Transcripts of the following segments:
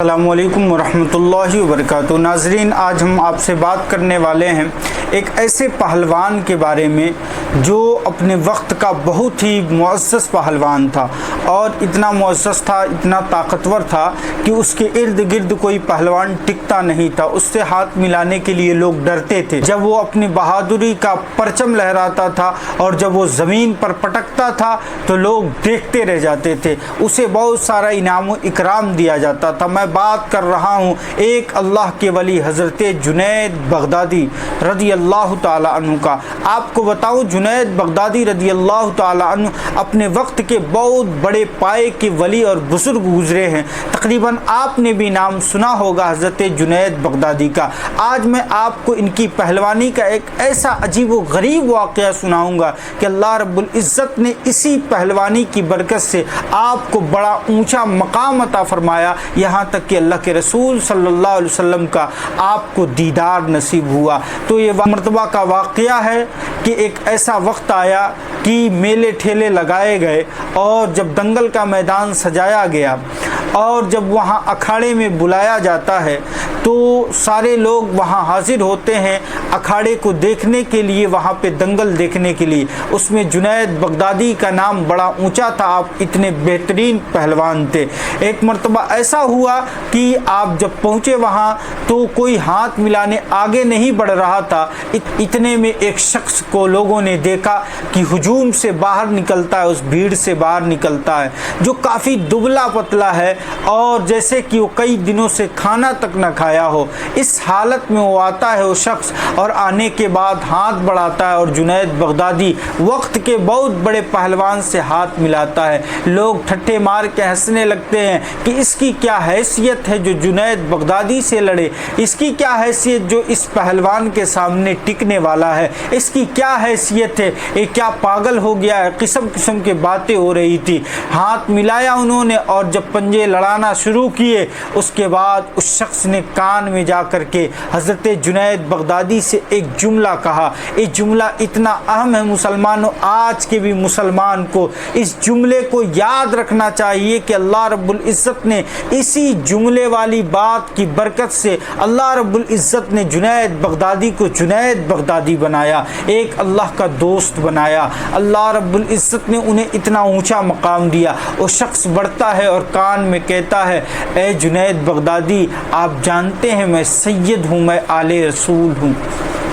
السلام علیکم ورحمۃ اللہ وبرکاتہ۔ ناظرین، آج ہم آپ سے بات کرنے والے ہیں ایک ایسے پہلوان کے بارے میں جو اپنے وقت کا بہت ہی معزز پہلوان تھا، اور اتنا معزز تھا، اتنا طاقتور تھا کہ اس کے ارد گرد کوئی پہلوان ٹکتا نہیں تھا، اس سے ہاتھ ملانے کے لیے لوگ ڈرتے تھے۔ جب وہ اپنی بہادری کا پرچم لہراتا تھا اور جب وہ زمین پر پٹکتا تھا تو لوگ دیکھتے رہ جاتے تھے، اسے بہت سارا انعام و اکرام دیا جاتا تھا۔ میں بات کر رہا ہوں ایک اللہ کے ولی حضرت جنید بغدادی رضی اللہ تعالی عنہ کا۔ آپ کو بتاؤں، جنید بغدادی رضی اللہ تعالی عنہ اپنے وقت کے بہت بڑے پائے کے ولی اور بزرگ گزرے ہیں۔ تقریباً آپ نے بھی نام سنا ہوگا حضرت جنید بغدادی کا۔ آج میں آپ کو ان کی پہلوانی کا ایک ایسا عجیب و غریب واقعہ سناؤں گا کہ اللہ رب العزت نے اسی پہلوانی کی برکت سے آپ کو بڑا اونچا مقام عطا فرمایا، یہاں تک کہ اللہ کے رسول صلی اللہ علیہ وسلم کا آپ کو دیدار نصیب ہوا۔ تو یہ مرتبہ کا واقعہ ہے کہ ایک ایسا وقت آیا کہ میلے ٹھیلے لگائے گئے، اور جب دنگل کا میدان سجایا گیا اور جب وہاں اکھاڑے میں بلایا جاتا ہے تو سارے لوگ وہاں حاضر ہوتے ہیں اکھاڑے کو دیکھنے کے لیے، وہاں پہ دنگل دیکھنے کے لیے۔ اس میں جنید بغدادی کا نام بڑا اونچا تھا، آپ اتنے بہترین پہلوان تھے۔ ایک مرتبہ ایسا ہوا کہ آپ جب پہنچے وہاں تو کوئی ہاتھ ملانے آگے نہیں بڑھ رہا تھا، اتنے میں ایک شخص کو لوگوں نے دیکھا کہ ہجوم سے باہر نکلتا ہے، اس بھیڑ سے باہر نکلتا ہے، جو کافی دبلا پتلا ہے اور جیسے کہ وہ کئی دنوں سے کھانا تک نہ کھایا ہو۔ اس حالت میں وہ آتا ہے وہ شخص، اور آنے کے بعد ہاتھ بڑھاتا ہے اور جنید بغدادی وقت کے بہت بڑے پہلوان سے ہاتھ ملاتا ہے۔ لوگ ٹھٹے مار کے ہنسنے لگتے ہیں کہ اس کی کیا حیثیت ہے جو جنید بغدادی سے لڑے، اس کی کیا حیثیت جو اس پہلوان کے سامنے ٹکنے والا ہے، اس کی کیا حیثیت ہے، یہ کیا پاگل ہو گیا ہے، قسم قسم کی باتیں ہو رہی تھی۔ ہاتھ ملایا انہوں نے، اور جب پنجے لڑانا شروع کیے اس کے بعد اس شخص نے کان میں جا کر کے حضرت جنید بغدادی سے ایک جملہ کہا۔ یہ جملہ اتنا اہم ہے مسلمانوں، آج کے بھی مسلمان کو اس جملے کو یاد رکھنا چاہیے کہ اللہ رب العزت نے اسی جملے والی بات کی برکت سے اللہ رب العزت نے جنید بغدادی کو جنید بغدادی بنایا، ایک اللہ کا دوست بنایا۔ اللہ رب العزت نے انہیں اتنا اونچا مقام دیا۔ وہ شخص بڑھتا ہے اور کان میں کہتا ہے، اے جنید بغدادی، آپ جانتے ہیں میں سید ہوں، میں آل رسول ہوں۔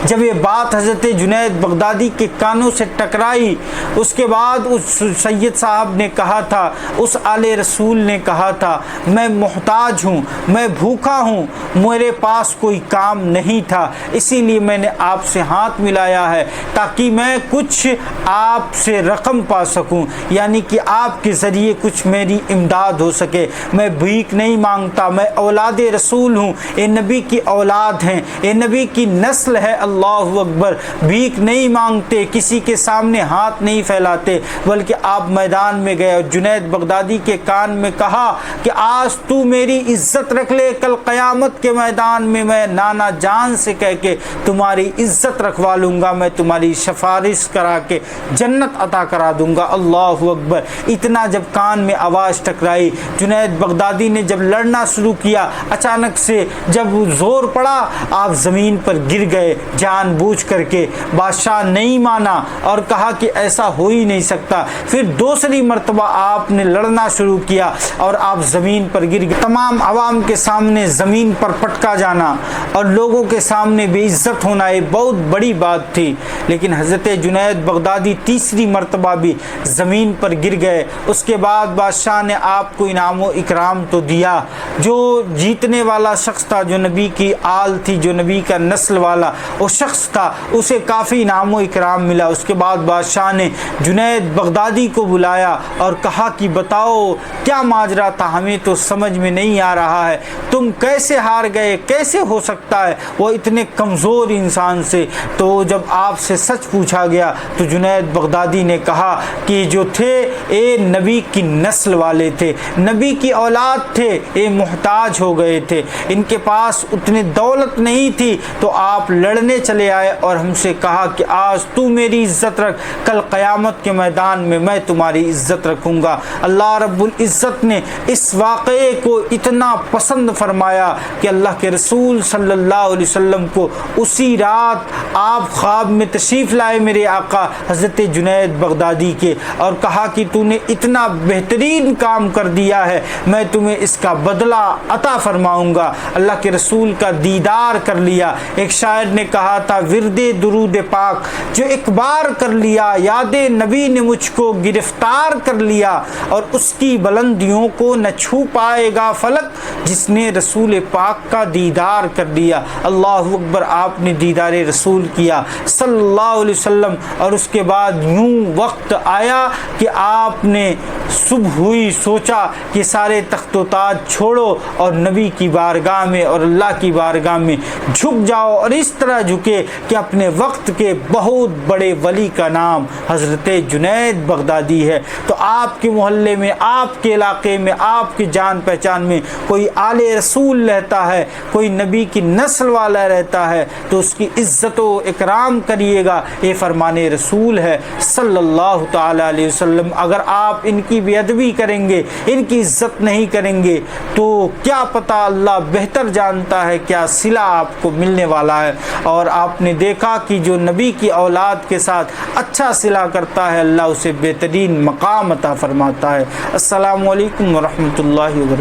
جب یہ بات حضرت جنید بغدادی کے کانوں سے ٹکرائی، اس کے بعد اس سید صاحب نے کہا تھا، اس آل رسول نے کہا تھا، میں محتاج ہوں، میں بھوکا ہوں، میرے پاس کوئی کام نہیں تھا، اسی لیے میں نے آپ سے ہاتھ ملایا ہے تاکہ میں کچھ آپ سے رقم پا سکوں، یعنی کہ آپ کے ذریعے کچھ میری امداد ہو سکے۔ میں بھیک نہیں مانگتا، میں اولاد رسول ہوں، اے نبی کی اولاد ہیں، اے نبی کی نسل ہے، اللہ اکبر۔ بھیک نہیں مانگتے، کسی کے سامنے ہاتھ نہیں پھیلاتے، بلکہ آپ میدان میں گئے اور جنید بغدادی کے کان میں کہا کہ آج تو میری عزت رکھ لے، کل قیامت کے میدان میں میں نانا جان سے کہہ کے تمہاری عزت رکھوا لوں گا، میں تمہاری سفارش کرا کے جنت عطا کرا دوں گا، اللہ اکبر۔ اتنا جب کان میں آواز ٹکرائی، جنید بغدادی نے جب لڑنا شروع کیا، اچانک سے جب زور پڑا آپ زمین پر گر گئے جان بوجھ کر کے۔ بادشاہ نہیں مانا اور کہا کہ ایسا ہو ہی نہیں سکتا۔ پھر دوسری مرتبہ آپ نے لڑنا شروع کیا اور آپ زمین پر گر گئے۔ تمام عوام کے سامنے زمین پر پٹکا جانا اور لوگوں کے سامنے بے عزت ہونا یہ بہت بڑی بات تھی، لیکن حضرت جنید بغدادی تیسری مرتبہ بھی زمین پر گر گئے۔ اس کے بعد بادشاہ نے آپ کو انعام و اکرام تو دیا، جو جیتنے والا شخص تھا، جو نبی کی آل تھی، جو نبی کا نسل والا وہ شخص تھا، اسے کافی انعام و اکرام ملا۔ اس کے بعد بادشاہ نے جنید بغدادی کو بلایا اور کہا کہ بتاؤ کیا ماجرا تھا، ہمیں تو سمجھ میں نہیں آ رہا ہے، تم کیسے ہار گئے، کیسے ہو سکتا ہے وہ اتنے کمزور انسان سے؟ تو جب آپ سے سچ پوچھا گیا تو جنید بغدادی نے کہا کہ جو تھے اے نبی کی نسل والے تھے، نبی کی اولاد تھے، اے محتاج ہو گئے تھے، ان کے پاس اتنی دولت نہیں تھی تو آپ لڑنے لینے چلے آئے اور ہم سے کہا کہ آج تو میری عزت رکھ، کل قیامت کے میدان میں تمہاری عزت رکھوں گا۔ اللہ رب العزت نے اس واقعے کو اتنا پسند فرمایا کہ اللہ کے رسول صلی اللہ علیہ وسلم کو اسی رات آپ خواب میں تشریف لائے میرے آقا حضرت جنید بغدادی کے، اور کہا کہ تو نے اتنا بہترین کام کر دیا ہے، میں تمہیں اس کا بدلہ عطا فرماؤں گا۔ اللہ کے رسول کا دیدار کر لیا۔ ایک شاعر نے کہا تھا، ورد درود پاک جو ایک بار کر لیا، یاد نبی نے مجھ کو گرفتار کر لیا، اور اس کی بلندیوں کو نہ چھو پائے گا فلک جس نے رسول پاک کا دیدار کر لیا۔ اللہ اکبر، آپ نے دیدار رسول کیا صلی اللہ علیہ وسلم، اور اس کے بعد یوں وقت آیا کہ آپ نے صبح ہوئی سوچا کہ سارے تخت و تاج چھوڑو اور نبی کی بارگاہ میں اور اللہ کی بارگاہ میں جھک جاؤ، اور اس طرح جھکے کہ اپنے وقت کے بہت بڑے ولی کا نام حضرت جنید بغدادی ہے۔ تو آپ کے محلے میں، آپ کے علاقے میں، آپ کی جان پہچان میں کوئی آل رسول رہتا ہے، کوئی نبی کی نسل والا رہتا ہے، تو اس کی عزت و اکرام کریے گا، یہ فرمان رسول ہے صلی اللہ تعالی علیہ وسلم۔ اگر آپ ان کی بے ادبی کریں گے، ان کی عزت نہیں کریں گے، تو کیا پتہ، اللہ بہتر جانتا ہے کیا صلہ آپ کو ملنے والا ہے۔ اور آپ نے دیکھا کہ جو نبی کی اولاد کے ساتھ اچھا صلہ کرتا ہے، اللہ اسے بہترین مقام عطا فرماتا ہے۔ السلام علیکم ورحمۃ اللہ وبرکاتہ۔